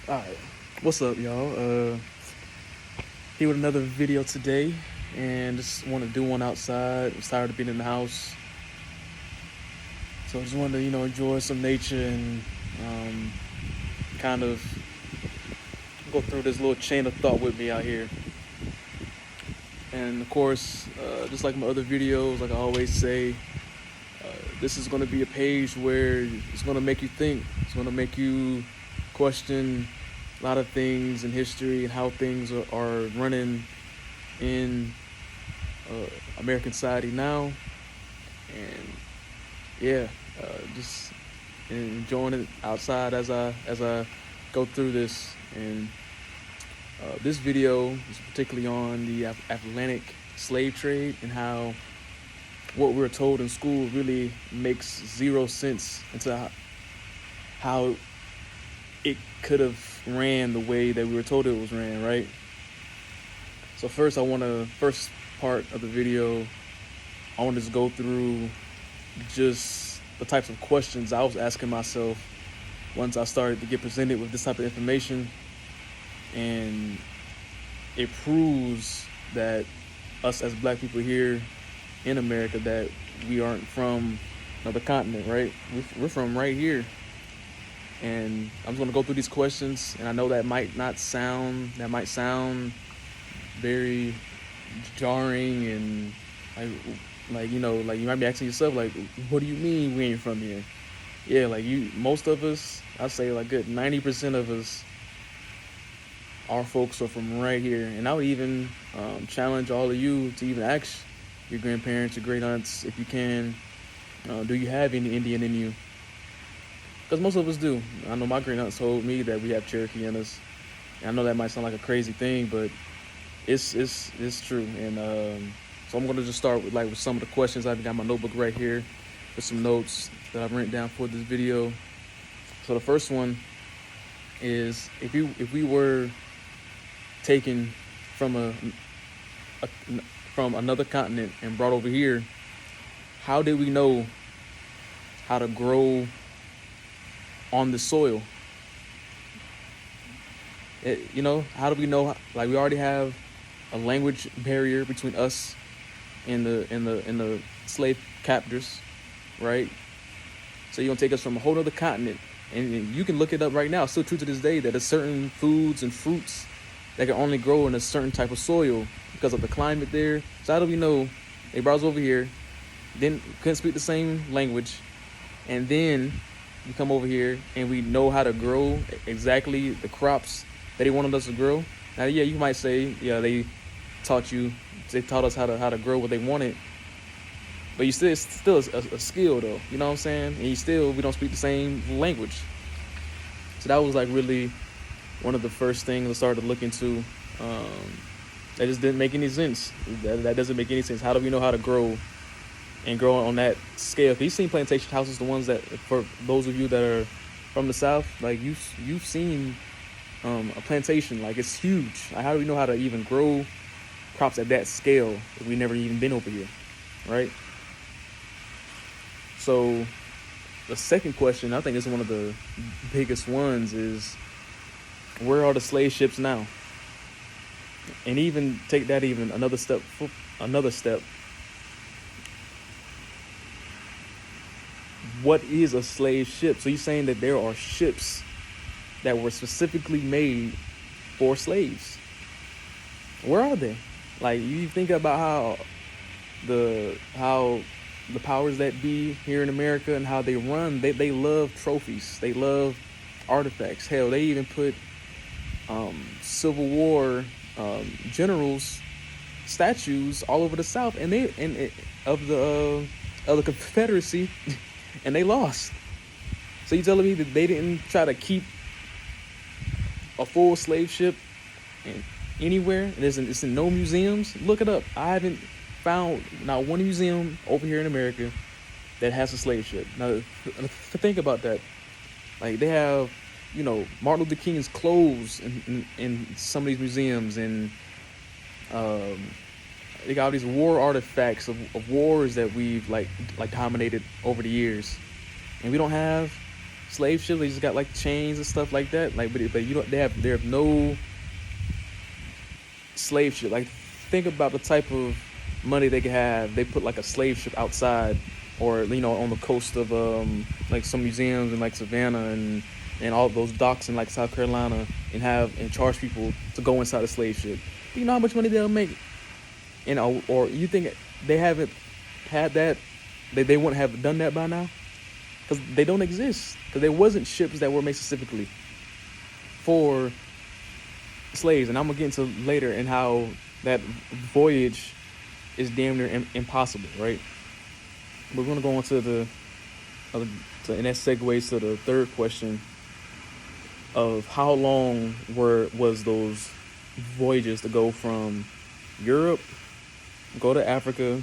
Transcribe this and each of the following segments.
Alright, what's up, y'all? Here with another video today, and just want to do one outside. I'm tired of being in the house, so I just wanted to, enjoy some nature and kind of go through this little chain of thought with me out here. And of course, just like my other videos, like I always say, this is going to be a page where it's going to make you think. It's going to make you question a lot of things in history and how things are running in American society now. And yeah, just enjoying it outside as I go through this. And this video is particularly on the Atlantic slave trade and how what we were told in school really makes zero sense into how it could have ran the way that we were told it was ran, right? So first part of the video, I want to just go through just the types of questions I was asking myself once I started to get presented with this type of information. And it proves that us as black people here in America, that we aren't from another continent, right? We're from right here. And I'm just gonna go through these questions, and I know that might sound very jarring, and like you might be asking yourself, like, what do you mean we ain't from here? Yeah, most of us, I'd say like good 90% of us, our folks are from right here. And I would even challenge all of you to even ask your grandparents, your great aunts, if you can, do you have any Indian in you? Because most of us do. I know my great aunts told me that we have Cherokee in us. And I know that might sound like a crazy thing, but it's true. And so I'm gonna just start with some of the questions. I've got my notebook right here with some notes that I've written down for this video. So the first one is, if we were taken from from another continent and brought over here, how did we know how to grow on the soil? How do we know? Like, we already have a language barrier between us and the slave captors, right? So you're gonna take us from a whole other continent, and you can look it up right now. It's still true to this day that there's certain foods and fruits that can only grow in a certain type of soil because of the climate there. So how do we know they brought us over here, then couldn't speak the same language, and then we come over here and we know how to grow exactly the crops that they wanted us to grow? Now, yeah, you might say, yeah, they taught us how to grow what they wanted, but it's still a skill, though. You know what I'm saying? And we don't speak the same language. So that was like really one of the first things I started to look into. That just didn't make any sense. That doesn't make any sense. How do we know how to grow and grow on that scale? You've seen plantation houses, the ones that, for those of you that are from the South, like you've seen a plantation, like it's huge. Like, how do we know how to even grow crops at that scale if we never even been over here, right? So the second question, I think is one of the biggest ones, is where are the slave ships now? And even take that even another step. What is a slave ship? So you're saying that there are ships that were specifically made for slaves. Where are they? Like, you think about how the powers that be here in America and how they run, they love trophies. They love artifacts. Hell, they even put Civil War generals statues all over the South, and of the Confederacy, and they lost. So you telling me that they didn't try to keep a full slave ship anywhere? And it's in no museums. Look it up. I haven't found not one museum over here in America that has a slave ship. Now, think about that. Like, they have, Martin Luther King's clothes in some of these museums, and they got all these war artifacts of wars that we've like dominated over the years, and we don't have slave ships. They just got like chains and stuff like that. Like, but you don't. They have no slave ship. Like, think about the type of money they could have. They put like a slave ship outside, or on the coast of like some museums in like Savannah and all those docks in like South Carolina, and charge people to go inside a slave ship. Do you know how much money they'll make? Or you think they haven't had that? They wouldn't have done that by now, because they don't exist. Because there wasn't ships that were made specifically for slaves, and I'm gonna get into later and how that voyage is damn near impossible, right? We're gonna go on to and that segues to the third question of how long was those voyages to go from Europe, go to Africa,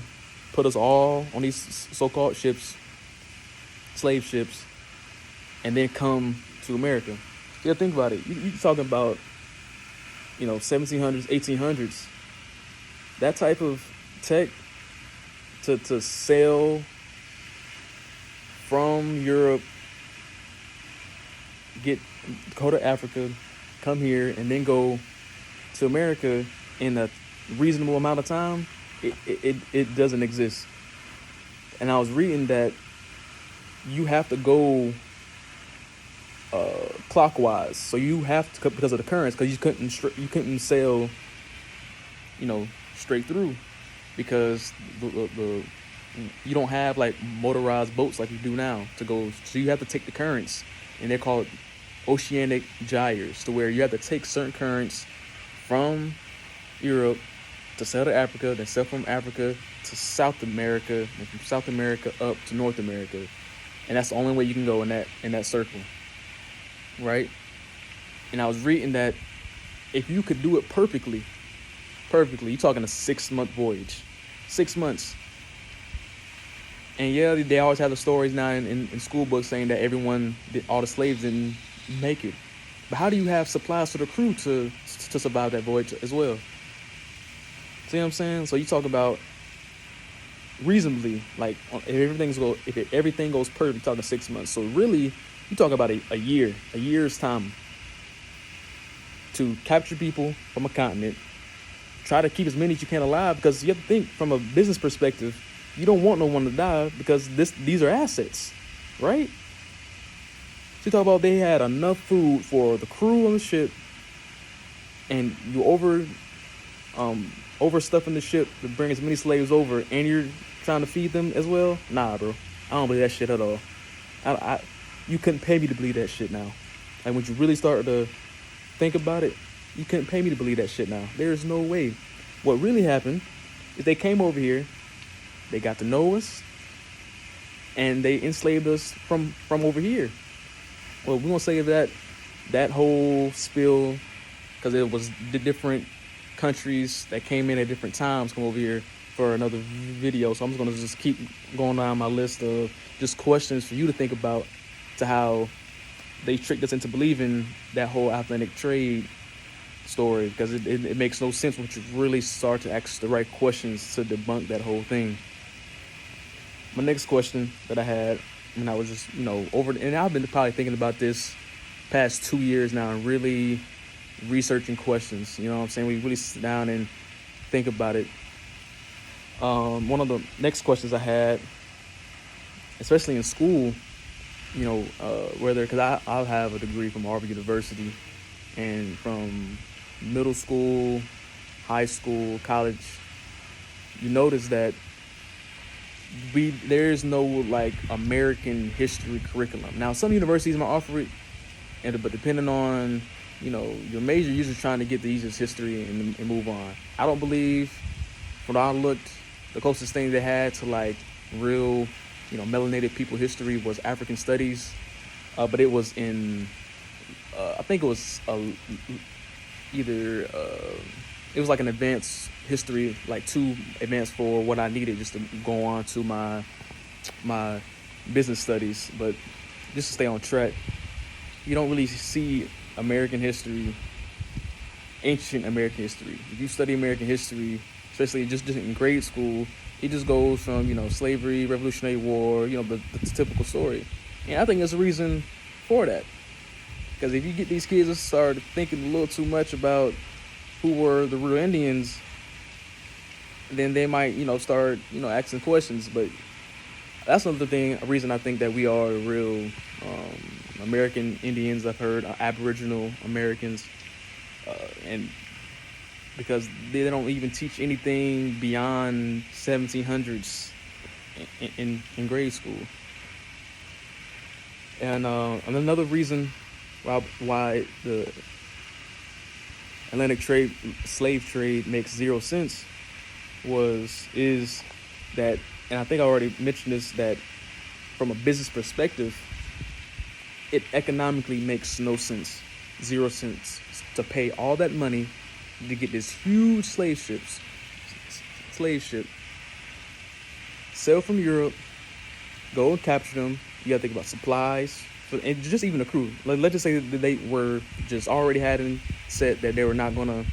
put us all on these so-called ships, slave ships, and then come to America. Yeah, think about it. You're talking about 1700s, 1800s. That type of tech to sail from Europe, go to Africa, come here, and then go to America in a reasonable amount of time, it doesn't exist. And I was reading that you have to go clockwise, so you have to, because of the currents, because you couldn't sail straight through, because the you don't have like motorized boats like you do now to go. So you have to take the currents, and they're called oceanic gyres, to where you have to take certain currents from Europe to sail to Africa, then sail from Africa to South America, and from South America up to North America. And that's the only way you can go in that circle, right? And I was reading that if you could do it perfectly, you're talking a 6-month voyage. 6 months. And yeah, they always have the stories now in school books saying that all the slaves didn't make it. But how do you have supplies for the crew to survive that voyage as well? See what I'm saying? So you talk about reasonably, like if everything goes perfect, you're talking 6 months. So really, you talk about a year's time to capture people from a continent, try to keep as many as you can alive, because you have to think from a business perspective. You don't want no one to die, because these are assets, right? So you talk about they had enough food for the crew on the ship, and you overstuffing the ship to bring as many slaves over, and you're trying to feed them as well. Nah, bro, I don't believe that shit at all. You couldn't pay me to believe that shit now. Like, when you really start to think about it, you couldn't pay me to believe that shit now. There's no way. What really happened is they came over here, they got to know us, and they enslaved us from over here. Well, we won't say that whole spiel, because it was the different countries that came in at different times come over here for another video. So I'm just going to just keep going down my list of just questions for you to think about, to how they tricked us into believing that whole Atlantic trade story, because it makes no sense once you really start to ask the right questions to debunk that whole thing. My next question that I had when I was just, and I've been probably thinking about this past 2 years now, and really researching questions, you know what I'm saying? We really sit down and think about it. One of the next questions I had, especially in school, because I'll have a degree from Harvard University, and from middle school, high school, college, you notice that there's no like American history curriculum. Now, some universities might offer it, but depending on your major, you're usually trying to get the easiest history and move on. I don't believe, when I looked, the closest thing they had to like real melanated people history was African studies, but it was in I think it was it was like an advanced history, like too advanced for what I needed just to go on to my business studies. But just to stay on track, you don't really see American history, ancient American history. If you study American history, especially just in grade school, it just goes from slavery, Revolutionary War, the typical story. And I think there's a reason for that. Because if you get these kids to start thinking a little too much about who were the real Indians, then they might, start, asking questions. But that's another thing, a reason I think that we are real American Indians. I've heard Aboriginal Americans, and because they don't even teach anything beyond 1700s in grade school. And another reason why the Atlantic slave trade makes zero sense is that, and I think I already mentioned this, that from a business perspective, it economically makes no sense, 0 cents, to pay all that money to get this huge slave ship, sail from Europe, go and capture them. You got to think about supplies, and just even the crew. Let's just say that they were just already having said that they were not going to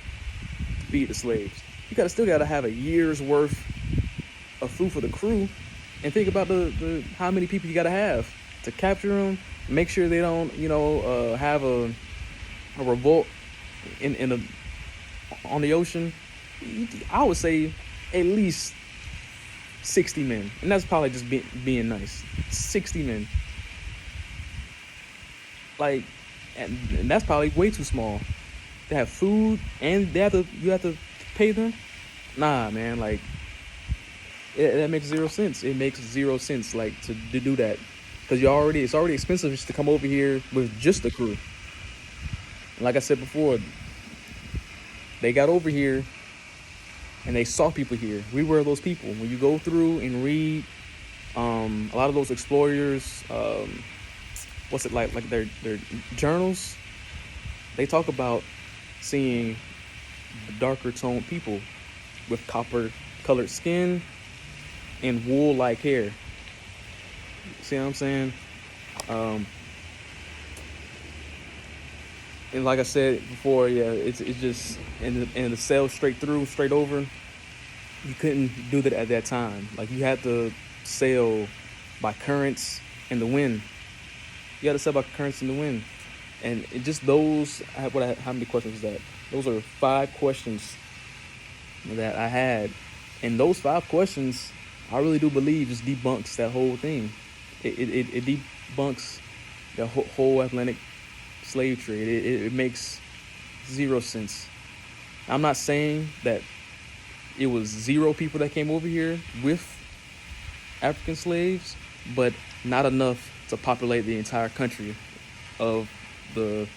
feed the slaves. You still got to have a year's worth of food for the crew, and think about the how many people you got to have to capture them, make sure they don't have a revolt on the ocean. I would say at least 60 men, and that's probably just being nice. 60 men, like, and that's probably way too small to have food, and you have to pay them. Nah, man, like that makes 0 sense. It makes 0 sense, like, to do that, because it's already expensive just to come over here with just the crew. Like I said before, they got over here and they saw people here. We were those people. When you go through and read a lot of those explorers, what's it like their journals, they talk about seeing darker toned people with copper colored skin and wool like hair. See what I'm saying? And like I said before, yeah, it's just and the sail straight over. You couldn't do that at that time. Like, you had to sail by currents and the wind. You had to sail by currents and the wind. And it just those, how many questions was that? Those are 5 questions that I had. And those 5 questions, I really do believe, just debunks that whole thing. It debunks the whole Atlantic slave trade. It makes 0 sense. I'm not saying that it was 0 people that came over here with African slaves, but not enough to populate the entire country of the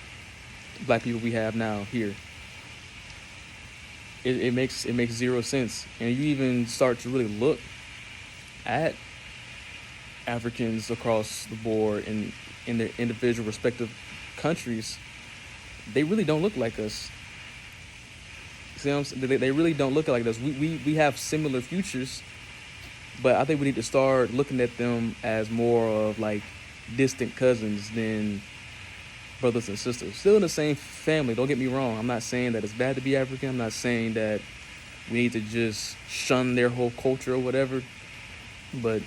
black people we have now here. It makes 0 sense. And you even start to really look at Africans across the board in their individual respective countries, they really don't look like us. See what I'm saying? They really don't look like us. We have similar futures, but I think we need to start looking at them as more of like distant cousins than brothers and sisters. Still in the same family, don't get me wrong. I'm not saying that it's bad to be African. I'm not saying that we need to just shun their whole culture or whatever, but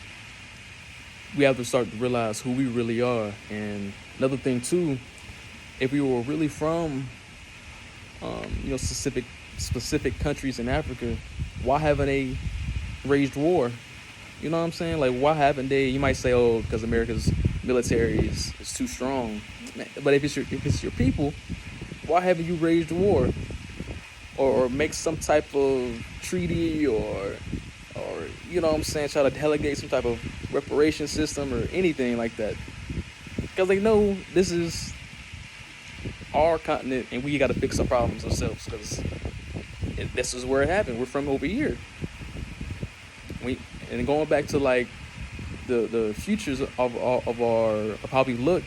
we have to start to realize who we really are. And another thing too, if we were really from specific countries in Africa, why haven't they waged war? You know what I'm saying? Like, why haven't they? You might say, oh, because America's military is too strong. But if it's your people, why haven't you waged war or make some type of treaty or you know what I'm saying, try to delegate some type of reparation system or anything like that? Because they know this is our continent and we got to fix our problems ourselves, because this is where it happened. We're from over here. And going back to like the futures of how we look,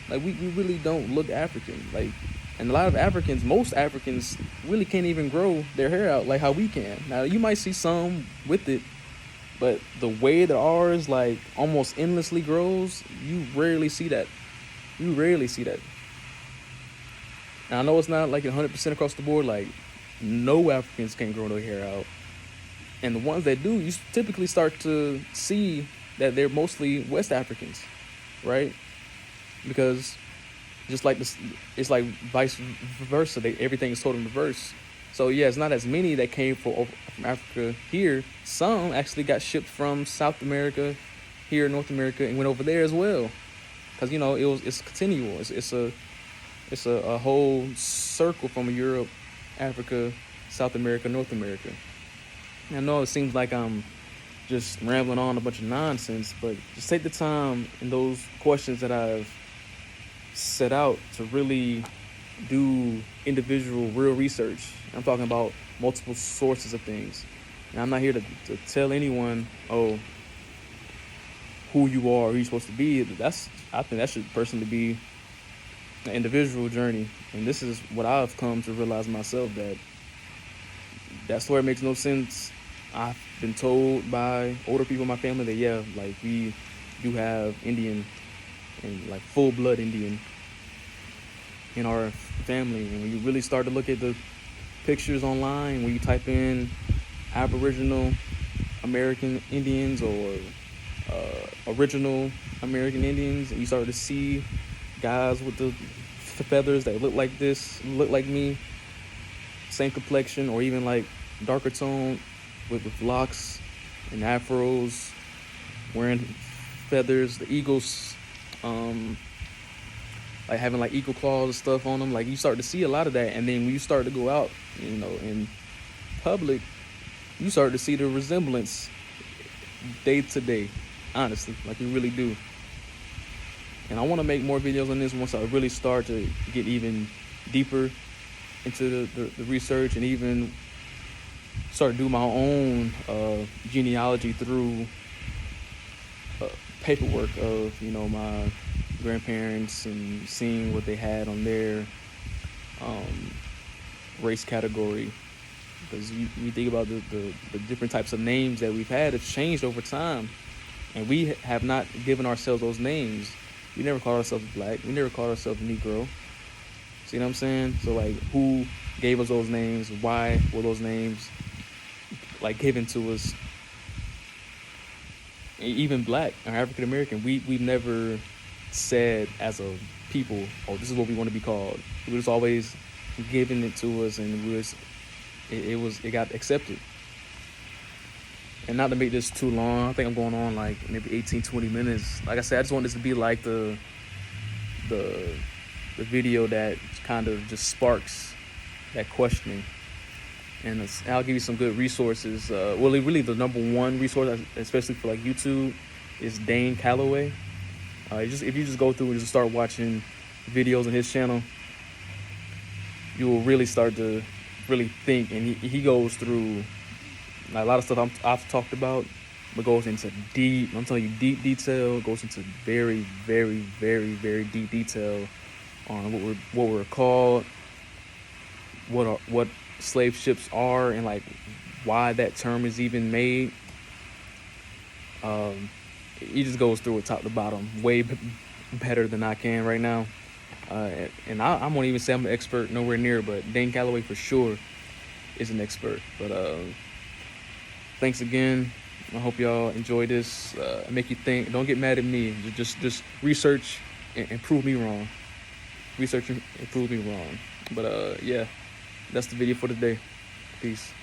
like we really don't look African. Like, and a lot of Africans, most Africans really can't even grow their hair out like how we can. Now you might see some with it, but the way that ours like almost endlessly grows, you rarely see that. And I know it's not like 100% across the board. Like, no Africans can grow their hair out. And the ones that do, you typically start to see that they're mostly West Africans, right? Because Just like this, it's like vice versa. Everything is told in reverse. So yeah, it's not as many that came from Africa here. Some actually got shipped from South America here in North America and went over there as well. Because it's continual. It's a whole circle from Europe, Africa, South America, North America. I know it seems like I'm just rambling on a bunch of nonsense, but just take the time in those questions that I've set out to really do individual real research. I'm talking about multiple sources of things. And I'm not here to tell anyone, oh, who you are, who you're supposed to be. I think that should personally be an individual journey. And this is what I've come to realize myself, that story makes no sense. I've been told by older people in my family that yeah, like we do have Indian and like full blood Indian in our family. And when you really start to look at the pictures online, when you type in Aboriginal American Indians or original American Indians, and you start to see guys with the feathers that look like me, same complexion, or even like darker tone with locks and afros, wearing feathers, the eagles, like having like eagle claws and stuff on them. Like you start to see a lot of that, and then when you start to go out, in public, you start to see the resemblance day to day, honestly, like you really do. And I want to make more videos on this once I really start to get even deeper into the research, and even start to do my own genealogy through paperwork of my grandparents, and seeing what they had on their race category. Because you think about the different types of names that we've had, it's changed over time, and we have not given ourselves those names. We never called ourselves black. We never called ourselves Negro. See what I'm saying? So like, who gave us those names? Why were those names like given to us? Even black or African American, we've never said as a people, oh, this is what we want to be called. It was always given it to us, and it got accepted. And not to make this too long, I think I'm going on like maybe 18-20 minutes. Like I said, I just want this to be like the video that kind of just sparks that questioning. And I'll give you some good resources. Really the number one resource, especially for like YouTube, is Dane Calloway. If you just go through and just start watching videos on his channel, you will really start to really think. And he goes through like a lot of stuff I've talked about, but goes into deep. I'm telling you, deep detail. Goes into very, very, very, very deep detail on what we're called, what slave ships are, and like why that term is even made. He just goes through it top to bottom, way better than I can right now. And I won't even say I'm an expert, nowhere near, but Dane Calloway for sure is an expert. But thanks again. I hope y'all enjoy this. Make you think. Don't get mad at me. Just research and prove me wrong. Research and prove me wrong. But yeah, that's the video for today. Peace.